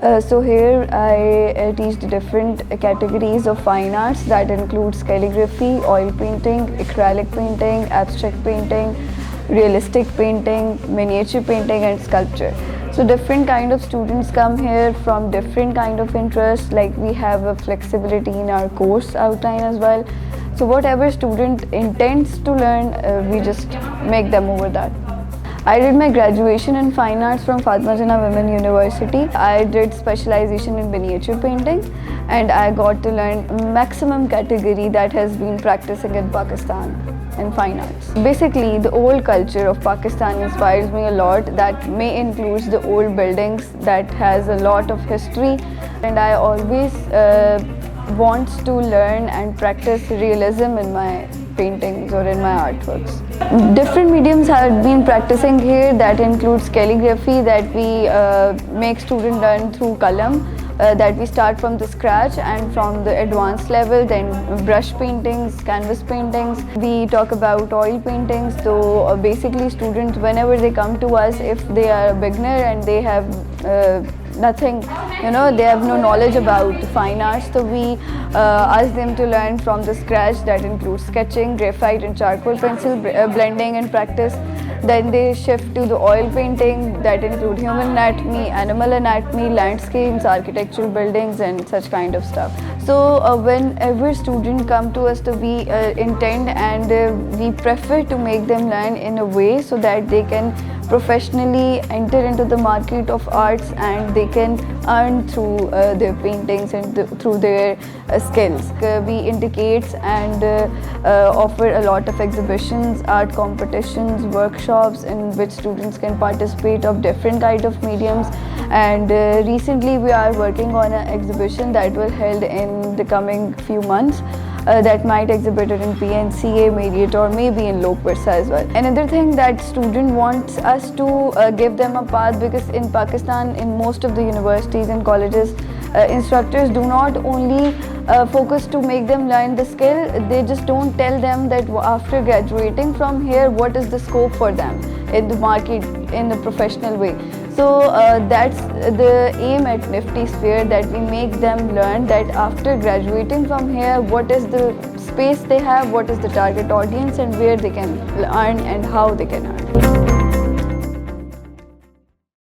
So here I teach the different categories of fine arts that includes calligraphy, oil painting, acrylic painting, abstract painting, realistic painting, miniature painting and sculpture. So different kind of students come here from different kind of interests, like we have a flexibility in our course outline as well. So whatever student intends to learn, we just make them over that. I did my graduation in fine arts from Fatima Jinnah Women University. I did specialization in miniature painting and I got to learn maximum category that has been practicing in Pakistan in fine arts. Basically, the old culture of Pakistan inspires me a lot. That may include the old buildings that has a lot of history, and I always want to learn and practice realism in my paintings or in my artworks. Different mediums have been practicing here. That includes calligraphy, that we make students learn through qalam, that we start from the scratch and from the advanced level, then brush paintings, canvas paintings. We talk about oil paintings. So basically students, whenever they come to us, if they are a beginner and they have nothing, they have no knowledge about fine arts, so we ask them to learn from the scratch. That includes sketching, graphite and charcoal pencil, blending and practice. Then they shift to the oil painting, that include human anatomy, animal anatomy, landscapes, architectural buildings and such kind of stuff. So whenever students come to us, we intend and we prefer to make them learn in a way so that they can professionally enter into the market of arts and they can earn through their paintings and through their skills. We indicate and offer a lot of exhibitions, art competitions, workshops in which students can participate of different kind of mediums. And recently we are working on an exhibition that will held in the coming few months. That might exhibited in PNCA, Marriott or maybe in Lok Pirsa as well. Another thing that student wants us to give them a path, because in Pakistan, in most of the universities and colleges, instructors do not only focus to make them learn the skill, they just don't tell them that after graduating from here, what is the scope for them in the market in a professional way. So that's the aim at Nifty Sphere, that we make them learn that after graduating from here, what is the space they have, what is the target audience and where they can earn and how they can earn.